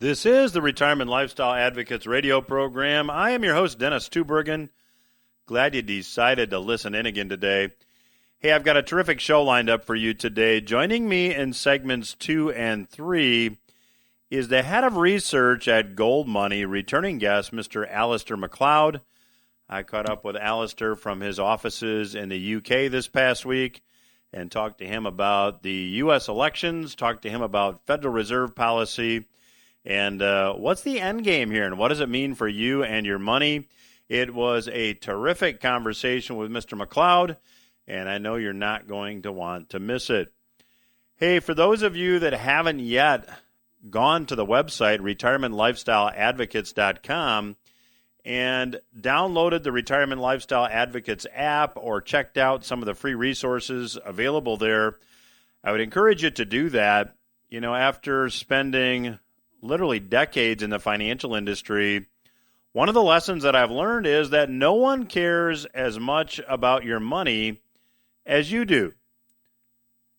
This is the Retirement Lifestyle Advocates radio program. I am your host, Dennis Tubbergen. Glad you decided to listen in again today. Hey, I've got a terrific show lined up for you today. Joining me in segments 2 and 3 is the head of research at Gold Money, returning guest, Mr. Alasdair Mccloud. I caught up with Alasdair from his offices in the UK this past week and talked to him about the U.S. elections, talked to him about Federal Reserve policy, and what's the end game here, and what does it mean for you and your money? It was a terrific conversation with Mr. Mcleod, and I know you're not going to want to miss it. Hey, for those of you that haven't yet gone to the website, retirementlifestyleadvocates.com, and downloaded the Retirement Lifestyle Advocates app or checked out some of the free resources available there, I would encourage you to do that. You know, after spending literally decades in the financial industry, one of the lessons that I've learned is that no one cares as much about your money as you do.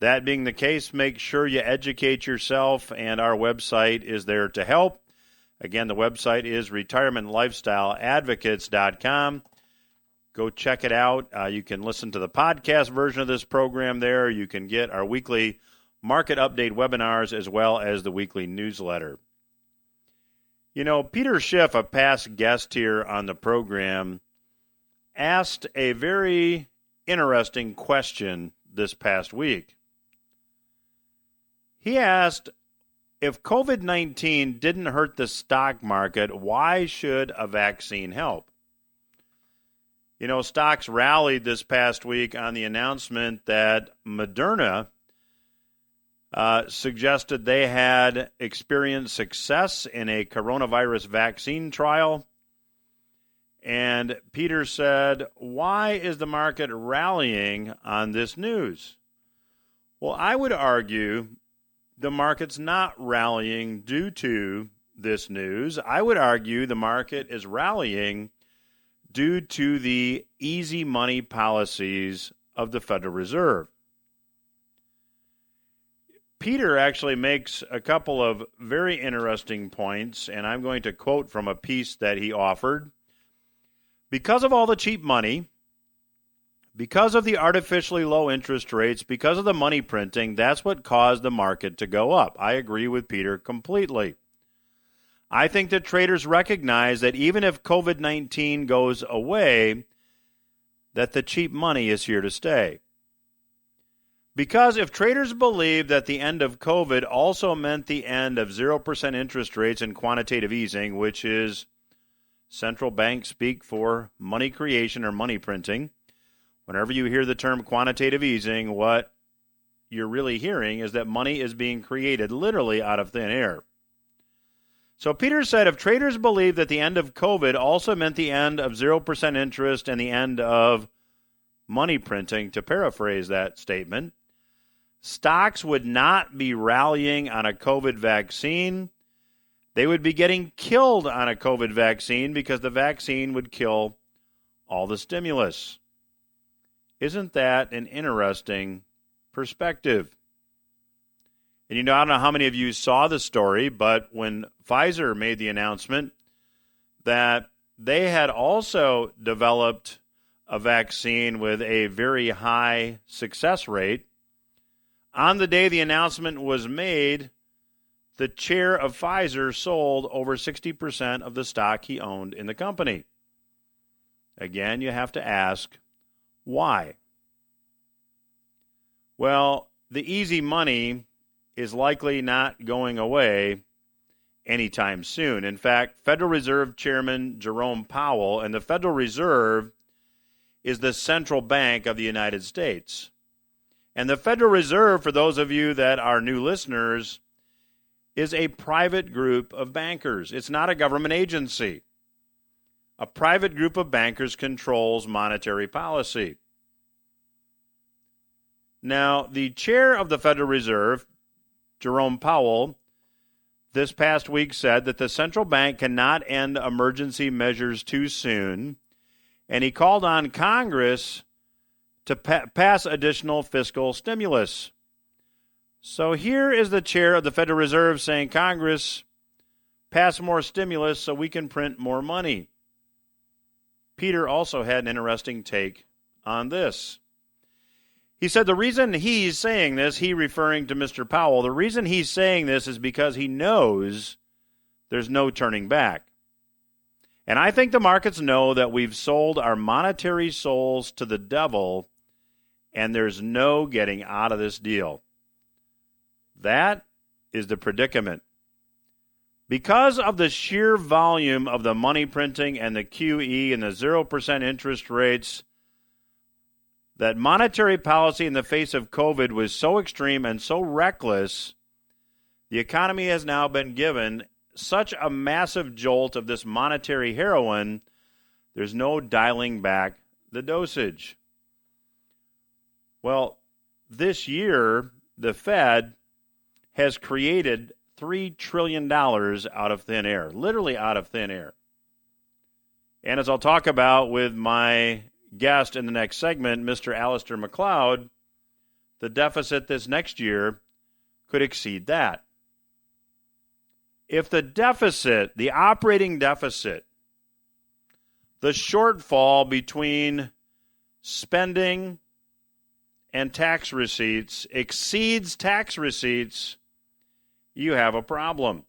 That being the case, make sure you educate yourself, and our website is there to help. Again, the website is retirementlifestyleadvocates.com. Go check it out. You can listen to the podcast version of this program there. You can get our weekly market update webinars as well as the weekly newsletter. You know, Peter Schiff, a past guest here on the program, asked a very interesting question this past week. He asked, if COVID-19 didn't hurt the stock market, why should a vaccine help? You know, stocks rallied this past week on the announcement that Moderna suggested they had experienced success in a coronavirus vaccine trial. And Peter said, why is the market rallying on this news? Well, I would argue the market's not rallying due to this news. I would argue the market is rallying due to the easy money policies of the Federal Reserve. Peter actually makes a couple of very interesting points, and I'm going to quote from a piece that he offered. Because of all the cheap money, because of the artificially low interest rates, because of the money printing, that's what caused the market to go up. I agree with Peter completely. I think that traders recognize that even if COVID-19 goes away, that the cheap money is here to stay. Because if traders believe that the end of COVID also meant the end of 0% interest rates and quantitative easing, which is central bank speak for money creation or money printing, whenever you hear the term quantitative easing, what you're really hearing is that money is being created literally out of thin air. So Peter said if traders believe that the end of COVID also meant the end of 0% interest and the end of money printing, to paraphrase that statement, stocks would not be rallying on a COVID vaccine. They would be getting killed on a COVID vaccine because the vaccine would kill all the stimulus. Isn't that an interesting perspective? And you know, I don't know how many of you saw the story, but when Pfizer made the announcement that they had also developed a vaccine with a very high success rate, on the day the announcement was made, the chair of Pfizer sold over 60% of the stock he owned in the company. Again, you have to ask, why? Well, the easy money is likely not going away anytime soon. In fact, Federal Reserve Chairman Jerome Powell, and the Federal Reserve is the central bank of the United States. And the Federal Reserve, for those of you that are new listeners, is a private group of bankers. It's not a government agency. A private group of bankers controls monetary policy. Now, the chair of the Federal Reserve, Jerome Powell, this past week said that the central bank cannot end emergency measures too soon, and he called on Congress to pass additional fiscal stimulus. So here is the chair of the Federal Reserve saying, Congress, pass more stimulus so we can print more money. Peter also had an interesting take on this. He said the reason he's saying this, he referring to Mr. Powell, the reason he's saying this is because he knows there's no turning back. And I think the markets know that we've sold our monetary souls to the devil, and there's no getting out of this deal. That is the predicament. Because of the sheer volume of the money printing and the QE and the 0% interest rates, that monetary policy in the face of COVID was so extreme and so reckless, the economy has now been given such a massive jolt of this monetary heroin, there's no dialing back the dosage. Well, this year, the Fed has created $3 trillion out of thin air, literally out of thin air. And as I'll talk about with my guest in the next segment, Mr. Alasdair Mccloud, the deficit this next year could exceed that. If the deficit, the operating deficit, the shortfall between spending and tax receipts exceeds tax receipts, you have a problem.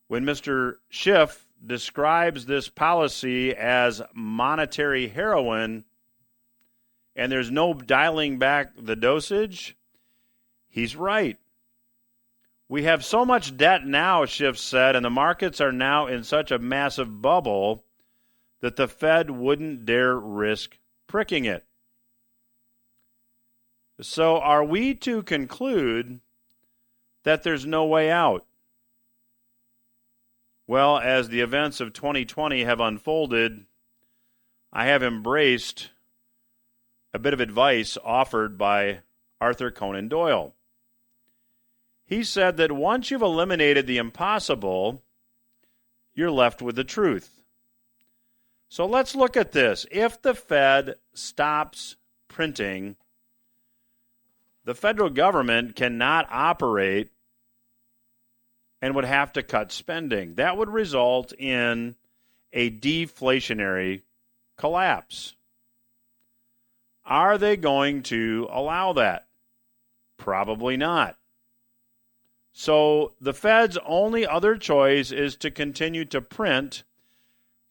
When Mr. Schiff describes this policy as monetary heroin and there's no dialing back the dosage, he's right. We have so much debt now, Schiff said, and the markets are now in such a massive bubble that the Fed wouldn't dare risk pricking it. So are we to conclude that there's no way out? Well, as the events of 2020 have unfolded, I have embraced a bit of advice offered by Arthur Conan Doyle. He said that once you've eliminated the impossible, you're left with the truth. So let's look at this. If the Fed stops printing, the federal government cannot operate and would have to cut spending. That would result in a deflationary collapse. Are they going to allow that? Probably not. So the Fed's only other choice is to continue to print,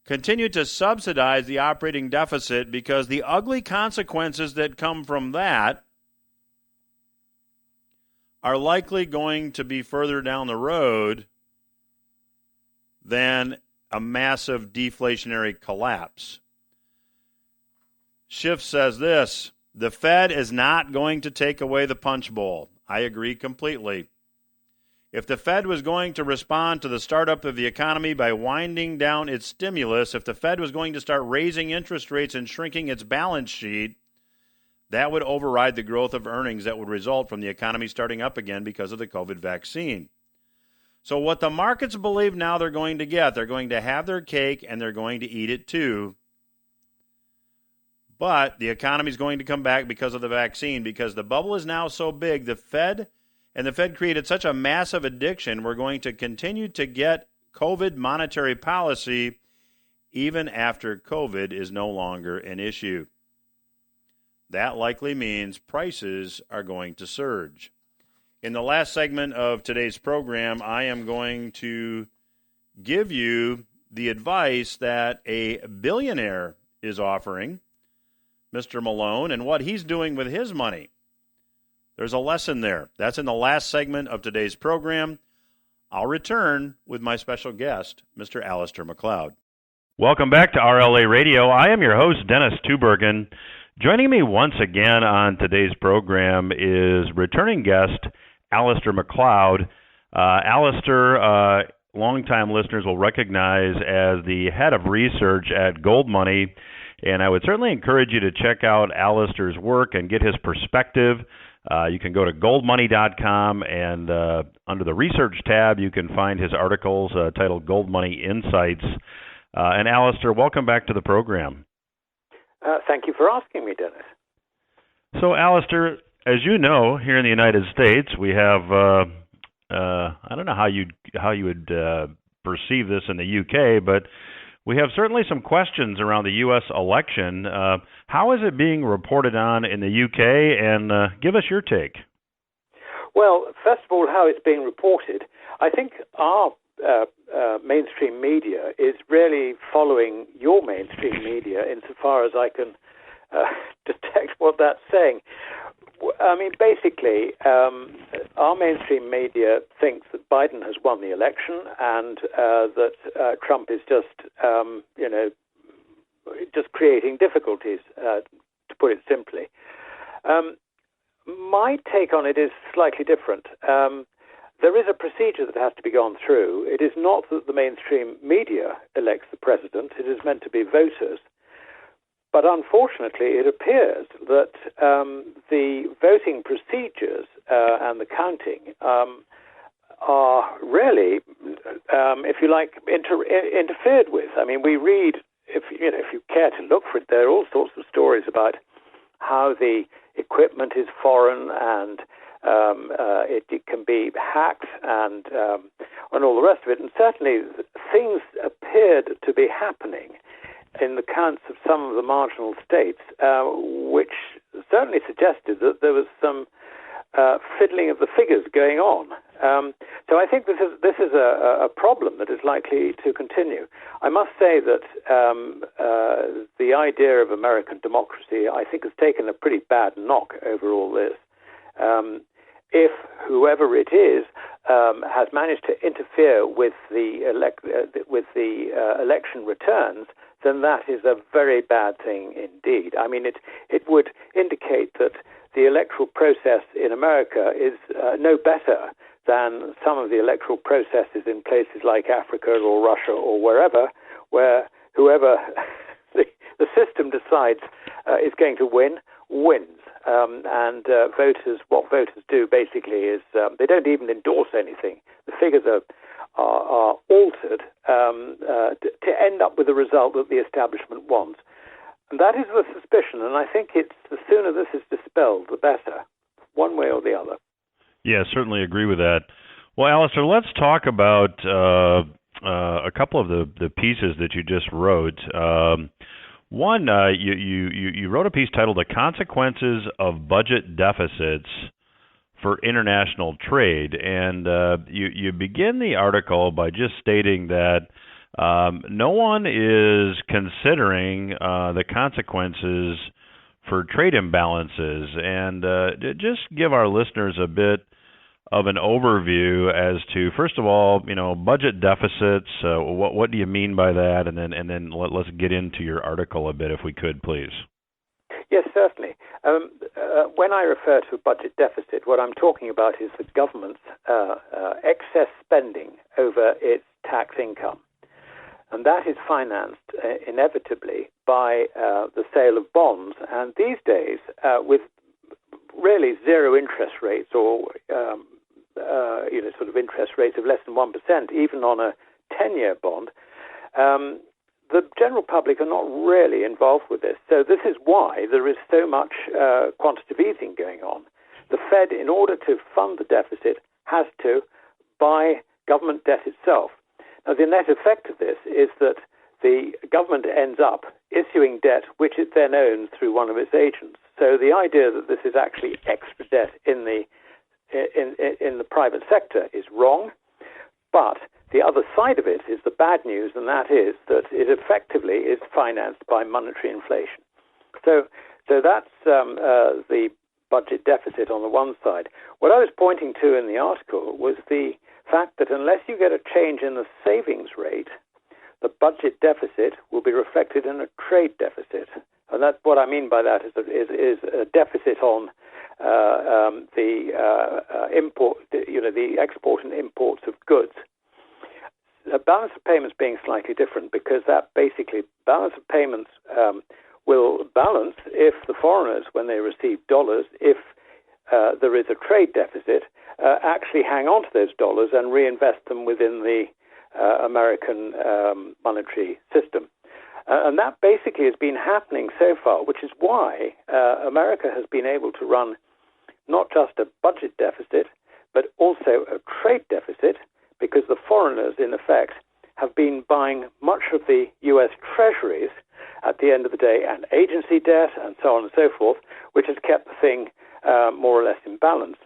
continue to subsidize the operating deficit, because the ugly consequences that come from that are likely going to be further down the road than a massive deflationary collapse. Schiff says this: the Fed is not going to take away the punch bowl. I agree completely. If the Fed was going to respond to the startup of the economy by winding down its stimulus, if the Fed was going to start raising interest rates and shrinking its balance sheet, that would override the growth of earnings that would result from the economy starting up again because of the COVID vaccine. So what the markets believe now they're going to get, they're going to have their cake and they're going to eat it too. But the economy is going to come back because of the vaccine, because the bubble is now so big, the Fed created such a massive addiction, we're going to continue to get COVID monetary policy even after COVID is no longer an issue. That likely means prices are going to surge. In the last segment of today's program, I am going to give you the advice that a billionaire is offering, Mr. Malone, and what he's doing with his money. There's a lesson there. That's in the last segment of today's program. I'll return with my special guest, Mr. Aleister Mccloud. Welcome back to RLA Radio. I am your host, Dennis Tubbergen. Joining me once again on today's program is returning guest, Aleister Mccloud. Aleister, longtime listeners will recognize as the head of research at Gold Money, and I would certainly encourage you to check out Aleister's work and get his perspective. You can go to goldmoney.com, and under the research tab, you can find his articles titled Gold Money Insights. And Aleister, welcome back to the program. Thank you for asking me, Dennis. So, Aleister, as you know, here in the United States, we have I don't know how you would perceive this in the UK, but we have certainly some questions around the U.S. election. How is it being reported on in the UK? And give us your take. Well, first of all, how it's being reported. I think our mainstream media is really following your mainstream media insofar as I can detect what that's saying. I mean, basically, our mainstream media thinks that Biden has won the election and that Trump is just, just creating difficulties, to put it simply. My take on it is slightly different. There is a procedure that has to be gone through. It is not that the mainstream media elects the president. It is meant to be voters. But unfortunately, it appears that the voting procedures and the counting are really, if you like, interfered with. I mean, we read, if you care to look for it, there are all sorts of stories about how the equipment is foreign and it can be hacked and all the rest of it. And certainly, things appeared to be happening in the counts of some of the marginal states, which certainly suggested that there was some fiddling of the figures going on. So I think this is a problem that is likely to continue. I must say that the idea of American democracy, I think, has taken a pretty bad knock over all this. If whoever it is has managed to interfere with the election returns, then that is a very bad thing indeed. I mean, it would indicate that the electoral process in America is no better than some of the electoral processes in places like Africa or Russia or wherever, where whoever the system decides is going to win, wins. And what voters do basically is they don't even endorse anything. The figures are altered to end up with a result that the establishment wants. And that is the suspicion, and I think it's the sooner this is dispelled, the better, one way or the other. Yeah, certainly agree with that. Well, Alasdair, let's talk about a couple of the pieces that you just wrote. One, you wrote a piece titled "The Consequences of Budget Deficits for International Trade," and you begin the article by just stating that no one is considering the consequences for trade imbalances, and just give our listeners a bit of an overview as to, first of all, budget deficits. What do you mean by that? And then let's get into your article a bit, if we could, please. Yes, certainly. When I refer to a budget deficit, what I'm talking about is the government's excess spending over its tax income. And that is financed inevitably by the sale of bonds. And these days, with really zero interest rates or sort of interest rates of less than 1%, even on a 10-year bond, the general public are not really involved with this. So this is why there is so much quantitative easing going on. The Fed, in order to fund the deficit, has to buy government debt itself. Now, the net effect of this is that the government ends up issuing debt which it then owns through one of its agents. So the idea that this is actually extra debt in the private sector is wrong, but the other side of it is the bad news, and that is that it effectively is financed by monetary inflation. So that's the budget deficit on the one side. What I was pointing to in the article was the fact that unless you get a change in the savings rate, the budget deficit will be reflected in a trade deficit. And that's what I mean by that is a deficit on the export and imports of goods. The balance of payments being slightly different, because that basically balance of payments will balance if the foreigners, when they receive dollars, if there is a trade deficit, actually hang on to those dollars and reinvest them within the American monetary system. And that basically has been happening so far, which is why America has been able to run not just a budget deficit, but also a trade deficit because the foreigners, in effect, have been buying much of the U.S. treasuries at the end of the day and agency debt and so on and so forth, which has kept the thing more or less in balance.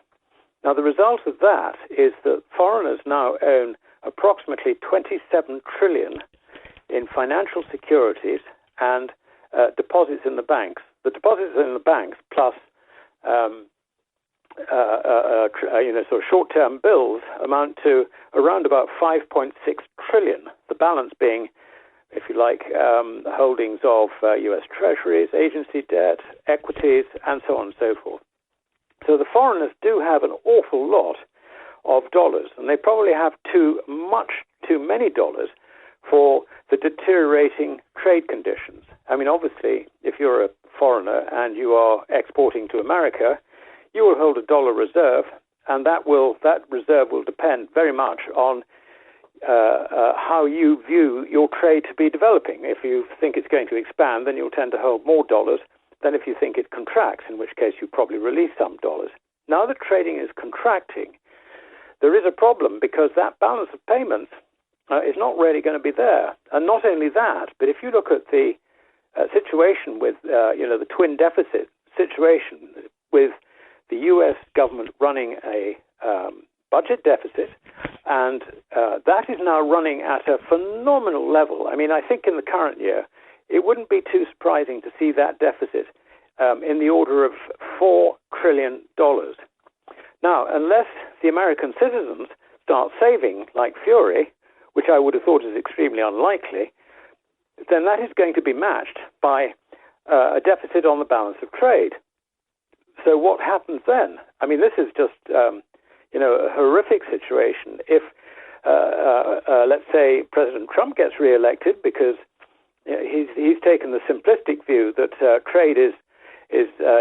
Now, the result of that is that foreigners now own approximately 27 trillion in financial securities and deposits in the banks. The deposits in the banks plus sort of short-term bills amount to around about 5.6 trillion. The balance being, if you like, holdings of U.S. treasuries, agency debt, equities, and so on and so forth. So the foreigners do have an awful lot of dollars, and they probably have too many dollars for the deteriorating trade conditions. I mean, obviously, if you're a foreigner and you are exporting to America, you will hold a dollar reserve, and that reserve will depend very much on how you view your trade to be developing. If you think it's going to expand, then you'll tend to hold more dollars than if you think it contracts, in which case you probably release some dollars. Now that trading is contracting, there is a problem because that balance of payments is not really going to be there. And not only that, but if you look at the situation with, the twin deficit situation with the U.S. government running a budget deficit, and that is now running at a phenomenal level. I mean, I think in the current year, it wouldn't be too surprising to see that deficit in the order of $4 trillion. Now, unless the American citizens start saving like fury, which I would have thought is extremely unlikely, then that is going to be matched by a deficit on the balance of trade. So what happens then? I mean, this is just, a horrific situation. If, let's say, President Trump gets reelected because he's taken the simplistic view that trade is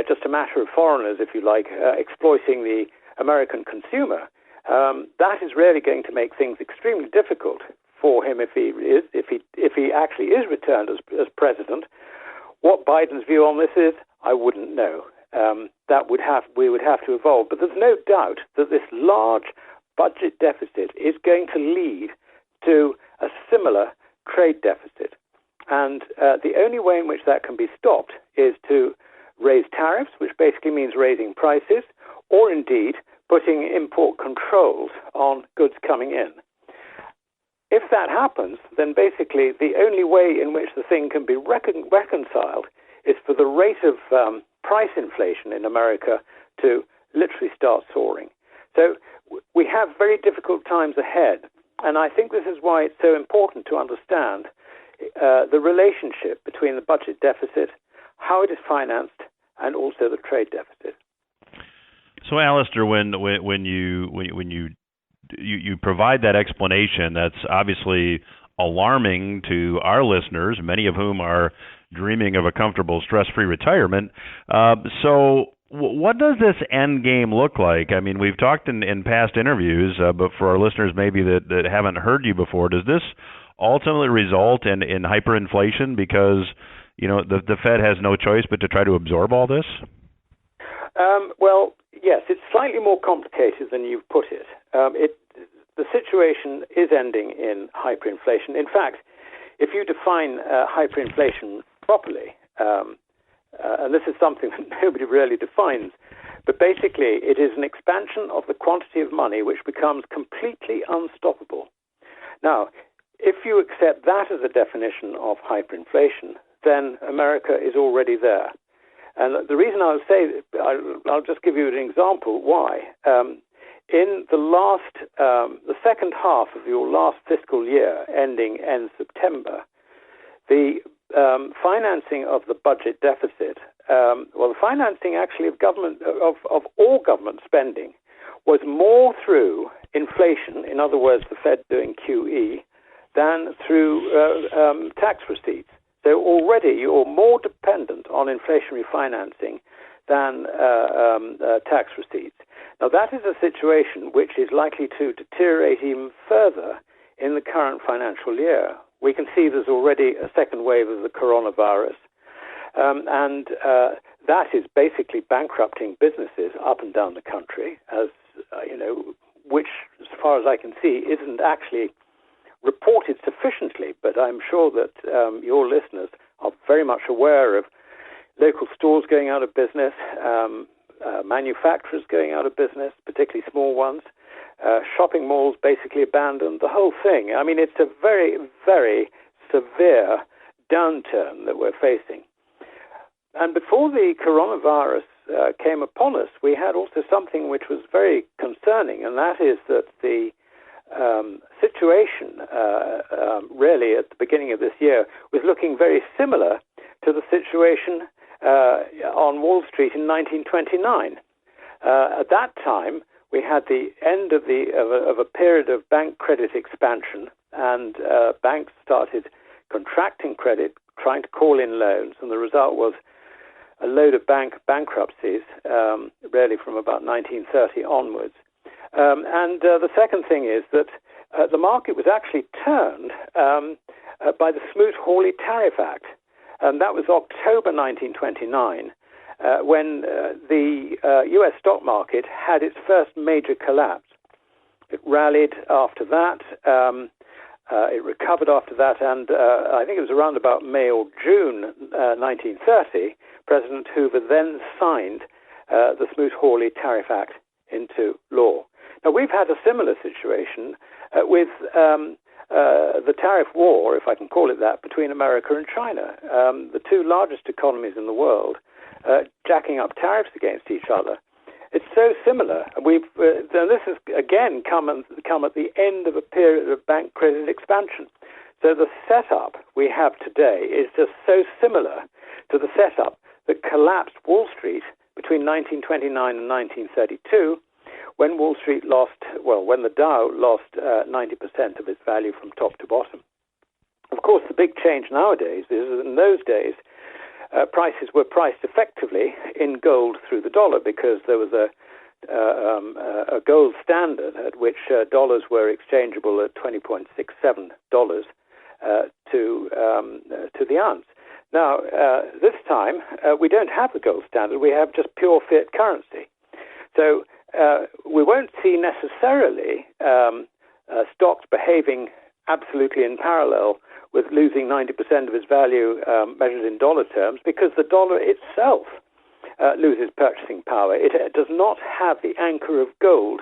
just a matter of foreigners, if you like, exploiting the American consumer, that is really going to make things extremely difficult for him if he actually is returned as president. What Biden's view on this is, I wouldn't know. We would have to evolve. But there's no doubt that this large budget deficit is going to lead to a similar trade deficit. And the only way in which that can be stopped is to raise tariffs, which basically means raising prices, or indeed putting import controls on goods coming in. If that happens, then basically the only way in which the thing can be reconciled is for the rate of price inflation in America to literally start soaring. So we have very difficult times ahead, and I think this is why it's so important to understand the relationship between the budget deficit, how it is financed, and also the trade deficit. So, Alasdair, when you provide that explanation, that's obviously alarming to our listeners, many of whom are dreaming of a comfortable, stress-free retirement. So, what does this end game look like? I mean, we've talked in past interviews, but for our listeners maybe that haven't heard you before, does this ultimately result in hyperinflation because the Fed has no choice but to try to absorb all this? Well, yes, it's slightly more complicated than you've put it. The situation is ending in hyperinflation. In fact, if you define hyperinflation properly, and this is something that nobody really defines, but basically it is an expansion of the quantity of money which becomes completely unstoppable. Now, if you accept that as a definition of hyperinflation, then America is already there. And the reason I'll just give you an example why. In the second half of your last fiscal year, ending end September, the financing of the budget deficit, the financing actually of government of all government spending, was more through inflation, in other words, the Fed doing QE, than through tax receipts. So already you're more dependent on inflationary financing than tax receipts. Now that is a situation which is likely to deteriorate even further in the current financial year. We can see there's already a second wave of the coronavirus, and that is basically bankrupting businesses up and down the country, as which, as far as I can see, isn't actually reported sufficiently. But I'm sure that your listeners are very much aware of local stores going out of business, manufacturers going out of business, particularly small ones, shopping malls basically abandoned, the whole thing. I mean, it's a very, very severe downturn that we're facing. And before the coronavirus came upon us, we had also something which was very concerning, and that is that the situation really at the beginning of this year was looking very similar to the situation on Wall Street in 1929. At that time, we had the end of a period of bank credit expansion, and banks started contracting credit, trying to call in loans, and the result was a load of bankruptcies, really from about 1930 onwards. And the second thing is that the market was actually turned by the Smoot-Hawley Tariff Act, and that was October 1929, when the U.S. stock market had its first major collapse. It rallied after that. It recovered after that, and I think it was around about May or June 1930, President Hoover then signed the Smoot-Hawley Tariff Act into law. Now, we've had a similar situation with the tariff war, if I can call it that, between America and China, the two largest economies in the world, jacking up tariffs against each other. It's so similar. This has again come at the end of a period of bank credit expansion. So the setup we have today is just so similar to the setup that collapsed Wall Street between 1929 and 1932, when Wall Street when the Dow lost 90% of its value from top to bottom. Of course, the big change nowadays is that in those days, prices were priced effectively in gold through the dollar, because there was a gold standard at which dollars were exchangeable at $20.67 to the ounce. Now, this time, we don't have the gold standard. We have just pure fiat currency. So we won't see necessarily stocks behaving absolutely in parallel with losing 90% of its value measured in dollar terms, because the dollar itself loses purchasing power. It does not have the anchor of gold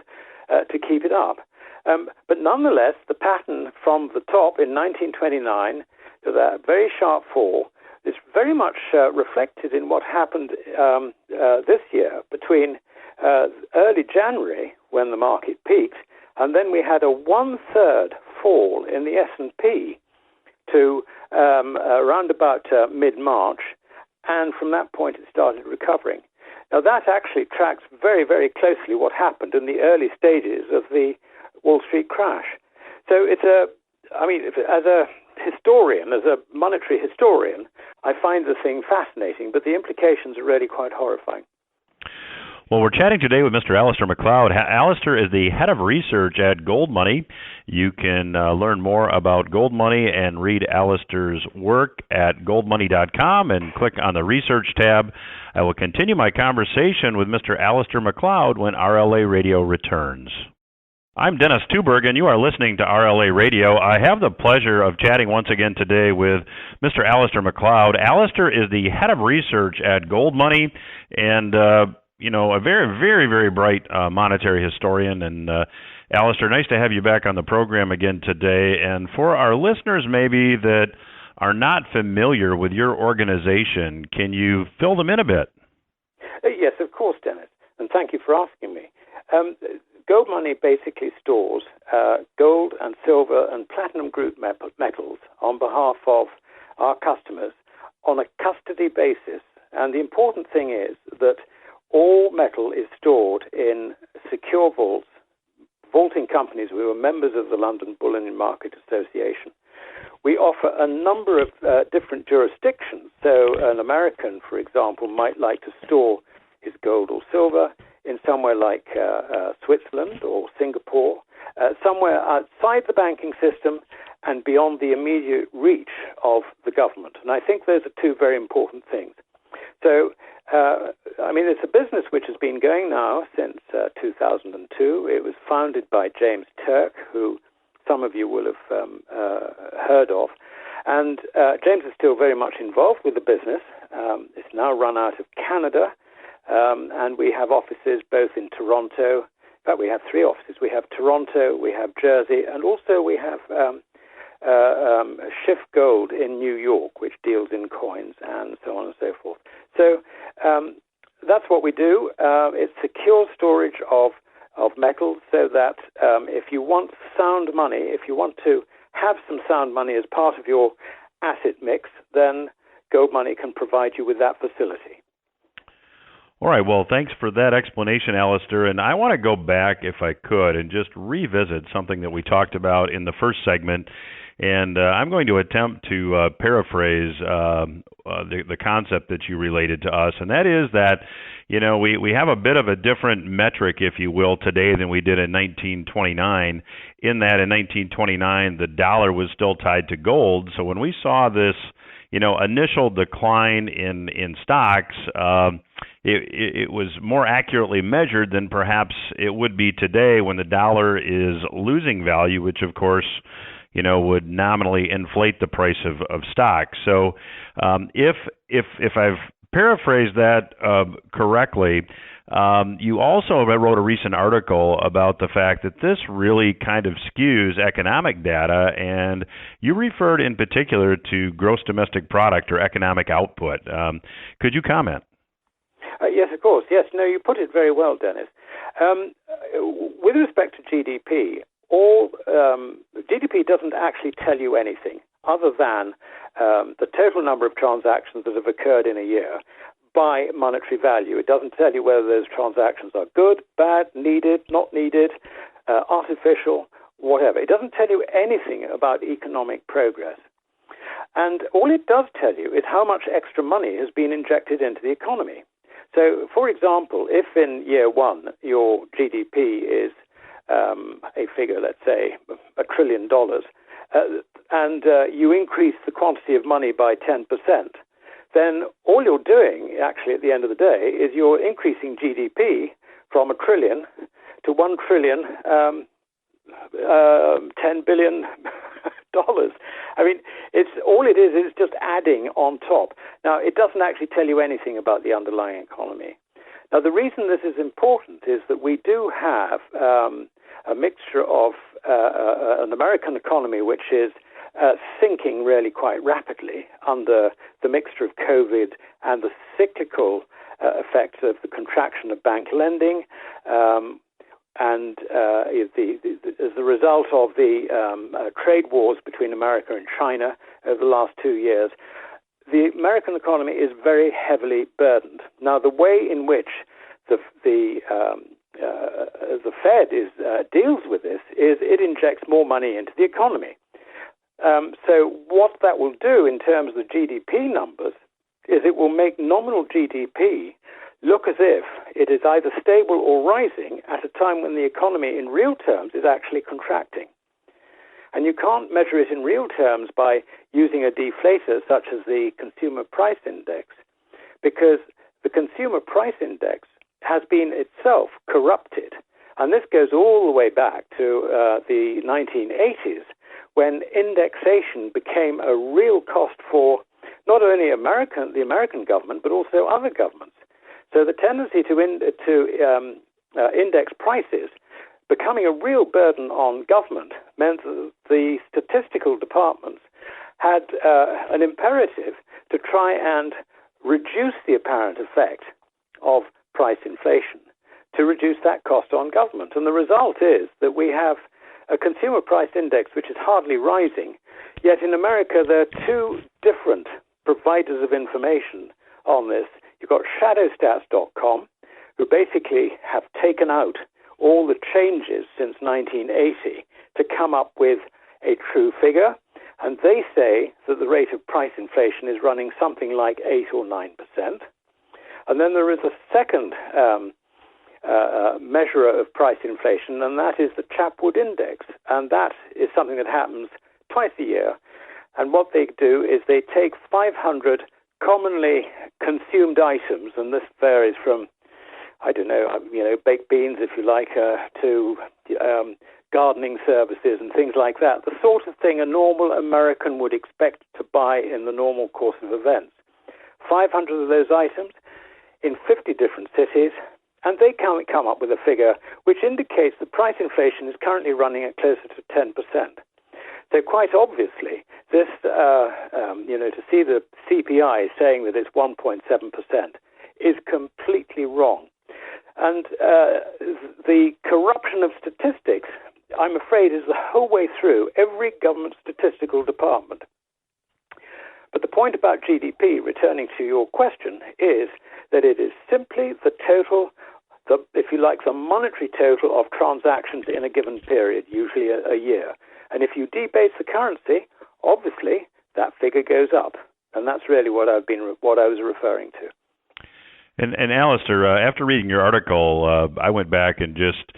to keep it up. But nonetheless, the pattern from the top in 1929 to that very sharp fall is very much reflected in what happened this year between early January, when the market peaked, and then we had a one-third fall in the S&P to around about mid-March, and from that point it started recovering. Now that actually tracks very, very closely what happened in the early stages of the Wall Street crash. So as a historian, as a monetary historian, I find the thing fascinating, but the implications are really quite horrifying. Well, we're chatting today with Mr. Alasdair Mccloud. Alasdair is the head of research at Gold Money. You can learn more about Gold Money and read Alasdair's work at goldmoney.com and click on the research tab. I will continue my conversation with Mr. Alasdair Mccloud when RLA Radio returns. I'm Dennis Tubbergen. You are listening to RLA Radio. I have the pleasure of chatting once again today with Mr. Alasdair Mccloud. Alasdair is the head of research at Gold Money, and a very, very, very bright monetary historian. And Alasdair, nice to have you back on the program again today. And for our listeners maybe that are not familiar with your organization, can you fill them in a bit? Yes, of course, Dennis. And thank you for asking me. Gold Money basically stores gold and silver and platinum group metals on behalf of our customers on a custody basis. And the important thing is that all metal is stored in secure vaults, vaulting companies. We were members of the London Bullion Market Association. We offer a number of different jurisdictions. So an American, for example, might like to store his gold or silver in somewhere like Switzerland or Singapore, somewhere outside the banking system and beyond the immediate reach of the government. And I think those are two very important things. So, it's a business which has been going now since 2002. It was founded by James Turk, who some of you will have heard of. And James is still very much involved with the business. It's now run out of Canada, and we have offices both in Toronto. In fact, we have 3 offices. We have Toronto, we have Jersey, and also we have Schiff Gold in New York, which deals in coins and so on and so forth. So that's what we do. It's secure storage of metals, so that if you want sound money, if you want to have some sound money as part of your asset mix, then Gold Money can provide you with that facility. All right, well, thanks for that explanation, Alasdair. And I want to go back, if I could, and just revisit something that we talked about in the first segment. And I'm going to attempt to paraphrase the concept that you related to us, and that is that, we have a bit of a different metric, if you will, today than we did in 1929, in that in 1929 the dollar was still tied to gold. So when we saw this, initial decline in stocks, it was more accurately measured than perhaps it would be today when the dollar is losing value, which of course would nominally inflate the price of stocks. So if I've paraphrased that correctly, you also wrote a recent article about the fact that this really kind of skews economic data, and you referred in particular to gross domestic product or economic output. Could you comment? Yes, of course. Yes, no, you put it very well, Dennis. With respect to GDP, GDP doesn't actually tell you anything other than the total number of transactions that have occurred in a year by monetary value. It doesn't tell you whether those transactions are good, bad, needed, not needed, artificial, whatever. It doesn't tell you anything about economic progress. And all it does tell you is how much extra money has been injected into the economy. So, for example, if in year one your GDP is a figure, let's say, $1 trillion, and you increase the quantity of money by 10%, then all you're doing, actually, at the end of the day, is you're increasing GDP from $1 trillion to $1 trillion, $10 billion. It's all it is just adding on top. Now, it doesn't actually tell you anything about the underlying economy. Now, the reason this is important is that we do have a mixture of an American economy which is sinking really quite rapidly under the mixture of COVID and the cyclical effects of the contraction of bank lending, and as a result of the trade wars between America and China over the last 2 years, the American economy is very heavily burdened. Now, the way in which the Fed deals with this is it injects more money into the economy. So what that will do in terms of the GDP numbers is it will make nominal GDP look as if it is either stable or rising at a time when the economy in real terms is actually contracting. And you can't measure it in real terms by using a deflator such as the Consumer Price Index, because the Consumer Price Index has been itself corrupted. And this goes all the way back to the 1980s, when indexation became a real cost for not only the American government, but also other governments. So the tendency to index prices becoming a real burden on government meant that the statistical departments had an imperative to try and reduce the apparent effect of price inflation, to reduce that cost on government. And the result is that we have a consumer price index which is hardly rising, yet in America there are 2 different providers of information on this. You've got shadowstats.com, who basically have taken out all the changes since 1980 to come up with a true figure, and they say that the rate of price inflation is running something like 8 or 9%. And then there is a second measure of price inflation, and that is the Chapwood Index, and that is something that happens twice a year. And what they do is they take 500 commonly consumed items, and this varies from, I don't know, baked beans, if you like, to gardening services and things like that, the sort of thing a normal American would expect to buy in the normal course of events. 500 of those items in 50 different cities, and they come up with a figure which indicates that price inflation is currently running at closer to 10%. So quite obviously, this, to see the CPI saying that it's 1.7% is completely wrong. And the corruption of statistics, I'm afraid, is the whole way through every government statistical department. But the point about GDP, returning to your question, is that it is simply the total, if you like, the monetary total of transactions in a given period, usually a year. And if you debase the currency, obviously that figure goes up. And that's really what I was referring to. And Alasdair, after reading your article, I went back and just,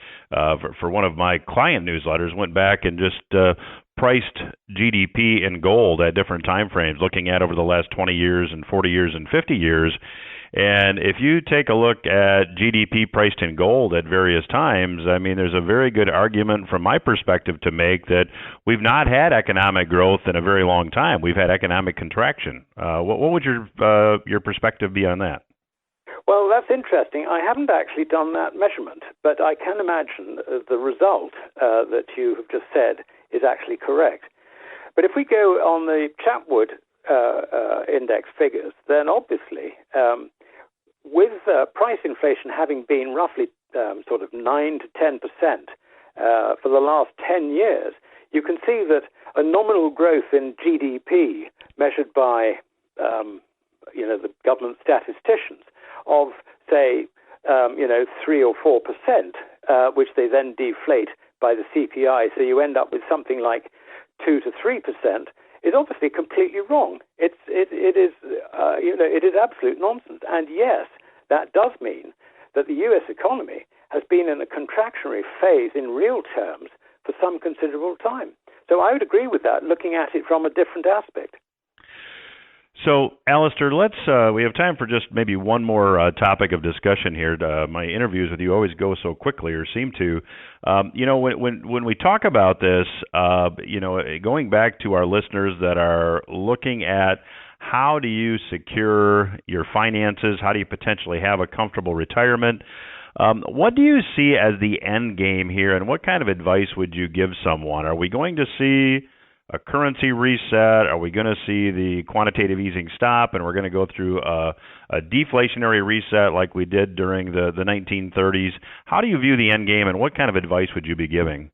for one of my client newsletters, went back and just priced GDP in gold at different time frames, looking at over the last 20 years and 40 years and 50 years. And if you take a look at GDP priced in gold at various times, I mean, there's a very good argument from my perspective to make that we've not had economic growth in a very long time. We've had economic contraction. What would your perspective be on that? Well, that's interesting. I haven't actually done that measurement, but I can imagine the result that you have just said is actually correct. But if we go on the Chapwood Index figures, then obviously, with price inflation having been roughly sort of 9 to 10% for the last 10 years, you can see that a nominal growth in GDP measured by the government statisticians of, say, 3 or 4%, which they then deflate by the CPI, so you end up with something like 2 to 3%, is obviously completely wrong. It is absolute nonsense. And yes, that does mean that the U.S. economy has been in a contractionary phase in real terms for some considerable time. So I would agree with that, looking at it from a different aspect. So, Alasdair, we have time for just maybe one more topic of discussion here. My interviews with you always go so quickly, or seem to. When we talk about this, going back to our listeners that are looking at how do you secure your finances, how do you potentially have a comfortable retirement, what do you see as the end game here, and what kind of advice would you give someone? Are we going to see a currency reset? Are we going to see the quantitative easing stop and we're going to go through a deflationary reset like we did during the 1930s? How do you view the end game, and what kind of advice would you be giving?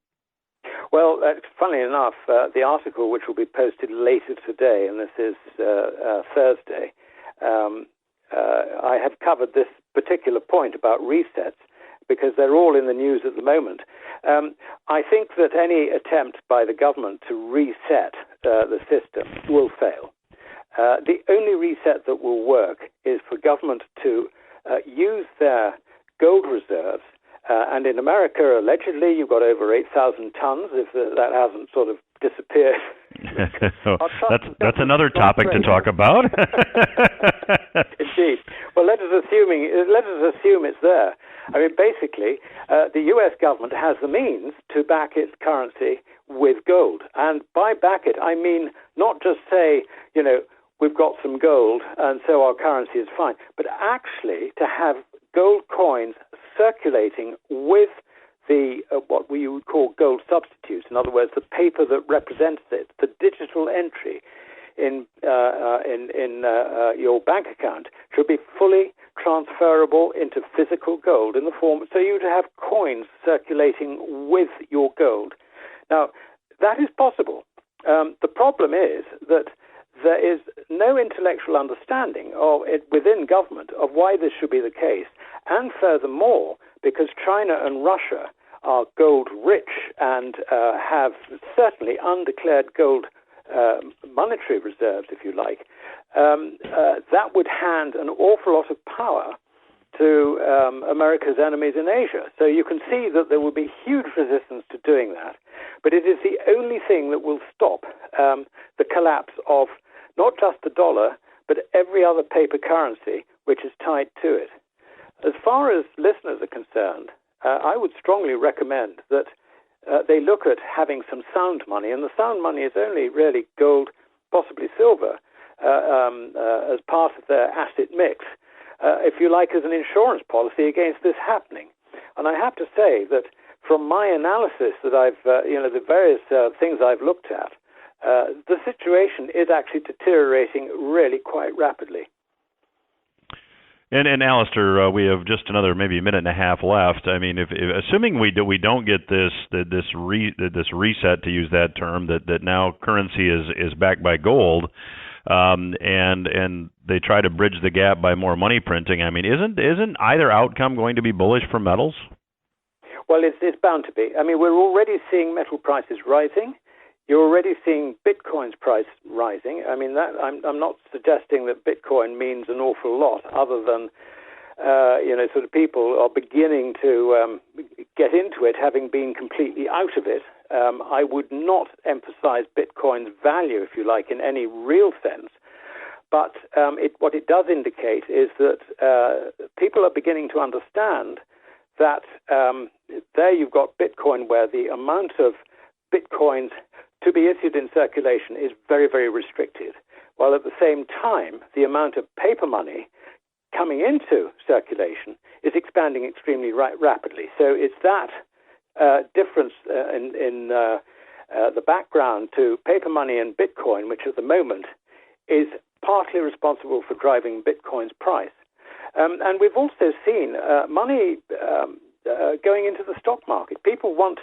Well, funnily enough, the article, which will be posted later today, and this is Thursday, I have covered this particular point about resets because they're all in the news at the moment. I think that any attempt by the government to reset the system will fail. The only reset that will work is for government to use their gold reserves. And in America, allegedly, you've got over 8,000 tons, if that hasn't sort of disappeared. That's another topic to talk about. Indeed. Well, let us assume it's there. I mean, basically, the U.S. government has the means to back its currency with gold. And by back it, I mean not just say, we've got some gold and so our currency is fine, but actually to have gold coins circulating with the what we would call gold substitutes. In other words, the paper that represents it, the digital entry in your bank account should be fully transferable into physical gold in the form, so you'd have coins circulating with your gold. Now, that is possible. The problem is that there is no intellectual understanding of it within government of why this should be the case. And furthermore, because China and Russia are gold rich and have certainly undeclared gold monetary reserves, if you like, that would hand an awful lot of power to America's enemies in Asia. So you can see that there will be huge resistance to doing that. But it is the only thing that will stop the collapse of not just the dollar, but every other paper currency tied to it. As far as listeners are concerned, I would strongly recommend that they look at having some sound money, and the sound money is only really gold, possibly silver, as part of their asset mix, if you like, as an insurance policy against this happening. And I have to say that from my analysis that I've, the various things I've looked at, the situation is actually deteriorating really quite rapidly. And Alasdair, we have just another maybe a minute and a half left. I mean, if assuming we don't get this reset, to use that term, that now currency is backed by gold, and they try to bridge the gap by more money printing. I mean, isn't either outcome going to be bullish for metals? Well, it's bound to be. I mean, we're already seeing metal prices rising. You're already seeing Bitcoin's price rising. I mean, that I'm not suggesting that Bitcoin means an awful lot, other than sort of people are beginning to get into it, having been completely out of it. I would not emphasize Bitcoin's value, if you like, in any real sense. But what it does indicate is that people are beginning to understand that there you've got Bitcoin, where the amount of Bitcoins to be issued in circulation is very, very restricted, while at the same time, the amount of paper money coming into circulation is expanding extremely rapidly. So it's that difference in the background to paper money and Bitcoin, which at the moment is partly responsible for driving Bitcoin's price. And we've also seen money going into the stock market. People want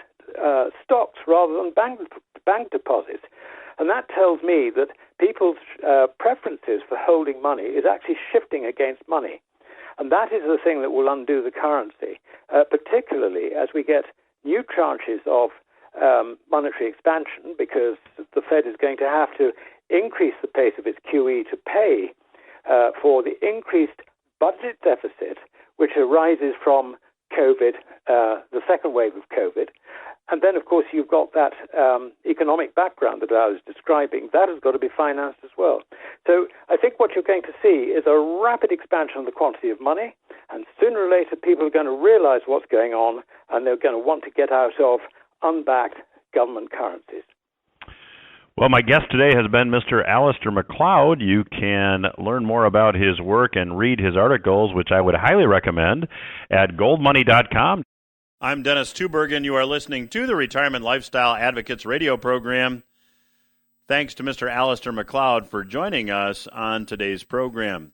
stocks rather than bank deposits. And that tells me that people's preferences for holding money is actually shifting against money. And that is the thing that will undo the currency, particularly as we get new tranches of monetary expansion, because the Fed is going to have to increase the pace of its QE to pay for the increased budget deficit, which arises from COVID, the second wave of COVID. And then, of course, you've got that economic background that I was describing. That has got to be financed as well. So I think what you're going to see is a rapid expansion of the quantity of money, and sooner or later people are going to realize what's going on, and they're going to want to get out of unbacked government currencies. Well, my guest today has been Mr. Alasdair Macleod. You can learn more about his work and read his articles, which I would highly recommend, at goldmoney.com. I'm Dennis Tubbergen. You are listening to the Retirement Lifestyle Advocates radio program. Thanks to Mr. Alasdair Macleod for joining us on today's program.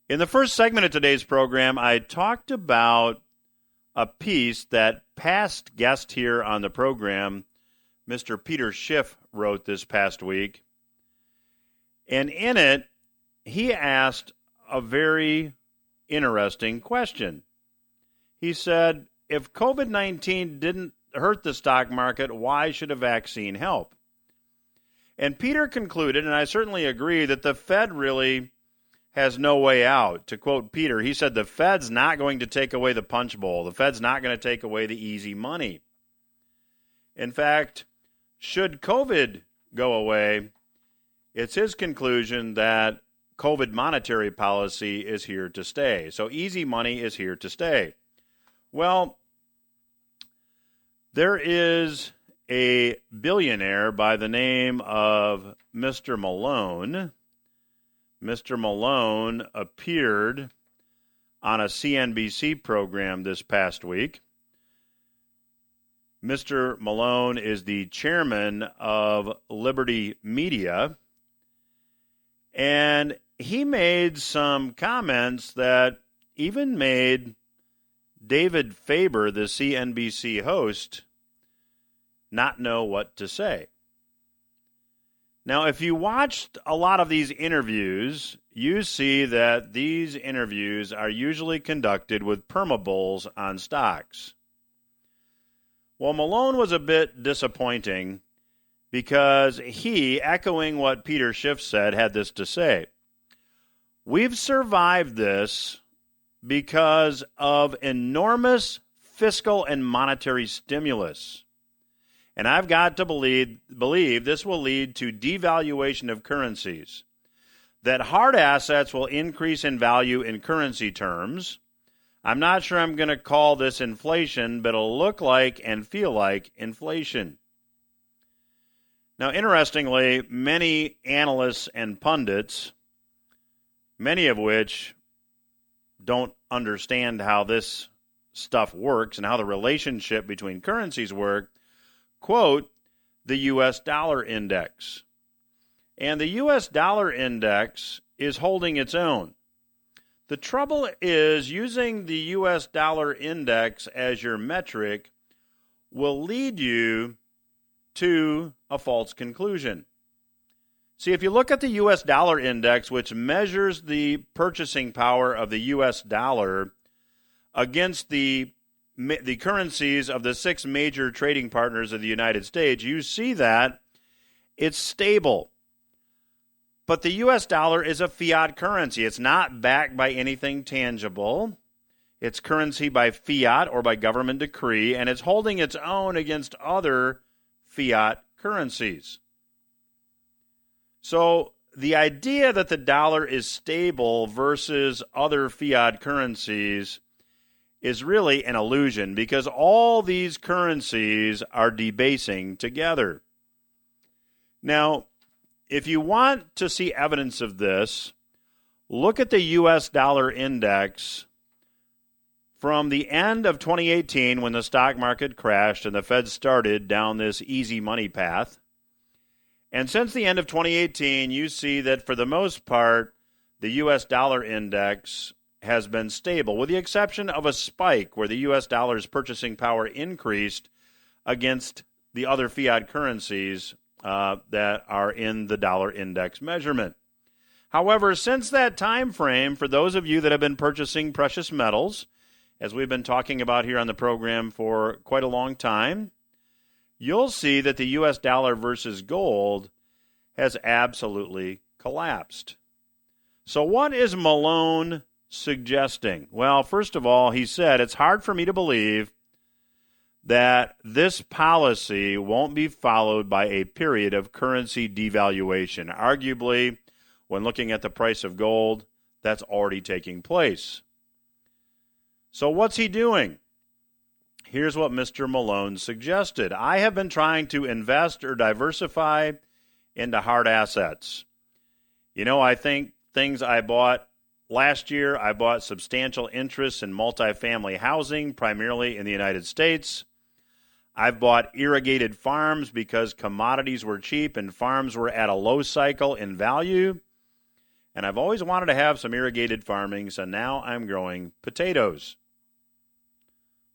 In the first segment of today's program, I talked about a piece that past guest here on the program, Mr. Peter Schiff, wrote this past week. And in it, he asked a very interesting question. He said, if COVID-19 didn't hurt the stock market, why should a vaccine help? And Peter concluded, and I certainly agree, that the Fed really has no way out. To quote Peter, he said, the Fed's not going to take away the punch bowl. The Fed's not going to take away the easy money. In fact, should COVID go away, it's his conclusion that COVID monetary policy is here to stay. So easy money is here to stay. Well, there is a billionaire by the name of Mr. Malone. Mr. Malone appeared on a CNBC program this past week. Mr. Malone is the chairman of Liberty Media, and he made some comments that even made David Faber, the CNBC host, not know what to say. Now, if you watched a lot of these interviews, you see that these interviews are usually conducted with permabulls on stocks. Well, Malone was a bit disappointing because he, echoing what Peter Schiff said, had this to say. We've survived this because of enormous fiscal and monetary stimulus. And I've got to believe this will lead to devaluation of currencies. that hard assets will increase in value in currency terms. I'm not sure I'm going to call this inflation, but it'll look like and feel like inflation. Now, interestingly, many analysts and pundits, many of which don't understand how this stuff works and how the relationship between currencies work, quote the U.S. dollar index. And the U.S. dollar index is holding its own. The trouble is using the U.S. dollar index as your metric will lead you to a false conclusion. See, if you look at the U.S. dollar index, which measures the purchasing power of the U.S. dollar against the currencies of the 6 major trading partners of the United States, you see that it's stable. But the U.S. dollar is a fiat currency. It's not backed by anything tangible. It's currency by fiat or by government decree, and it's holding its own against other fiat currencies. So the idea that the dollar is stable versus other fiat currencies is really an illusion because all these currencies are debasing together. Now, if you want to see evidence of this, look at the U.S. dollar index from the end of 2018 when the stock market crashed and the Fed started down this easy money path. And since the end of 2018, you see that for the most part, the U.S. dollar index has been stable, with the exception of a spike where the U.S. dollar's purchasing power increased against the other fiat currencies that are in the dollar index measurement. However, since that time frame, for those of you that have been purchasing precious metals, as we've been talking about here on the program for quite a long time, you'll see that the U.S. dollar versus gold has absolutely collapsed. So what is Malone suggesting? Well, first of all, he said, it's hard for me to believe that this policy won't be followed by a period of currency devaluation. Arguably, when looking at the price of gold, that's already taking place. So what's he doing? Here's what Mr. Malone suggested. I have been trying to invest or diversify into hard assets. You know, I think things I bought last year, I bought substantial interests in multifamily housing, primarily in the United States. I've bought irrigated farms because commodities were cheap and farms were at a low cycle in value. And I've always wanted to have some irrigated farming, so now I'm growing potatoes.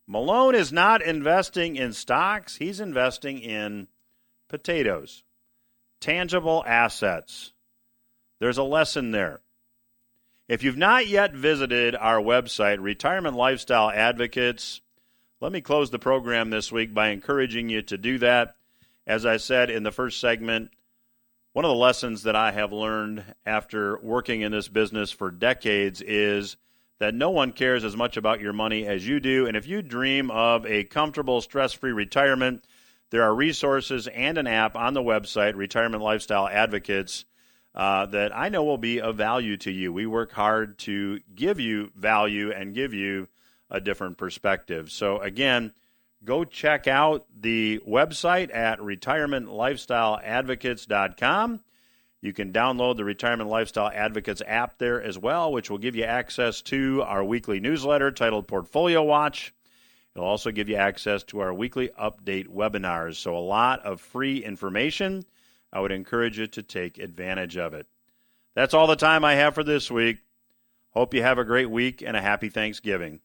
Malone is not investing in stocks. He's investing in potatoes, tangible assets. There's a lesson there. If you've not yet visited our website, Retirement Lifestyle Advocates, let me close the program this week by encouraging you to do that. As I said in the first segment, one of the lessons that I have learned after working in this business for decades is that no one cares as much about your money as you do. And if you dream of a comfortable, stress-free retirement, there are resources and an app on the website, Retirement Lifestyle Advocates, that I know will be of value to you. We work hard to give you value and give you a different perspective. So again, go check out the website at retirementlifestyleadvocates.com. You can download the Retirement Lifestyle Advocates app there as well, which will give you access to our weekly newsletter titled Portfolio Watch. It'll also give you access to our weekly update webinars. So a lot of free information. I would encourage you to take advantage of it. That's all the time I have for this week. Hope you have a great week and a happy Thanksgiving.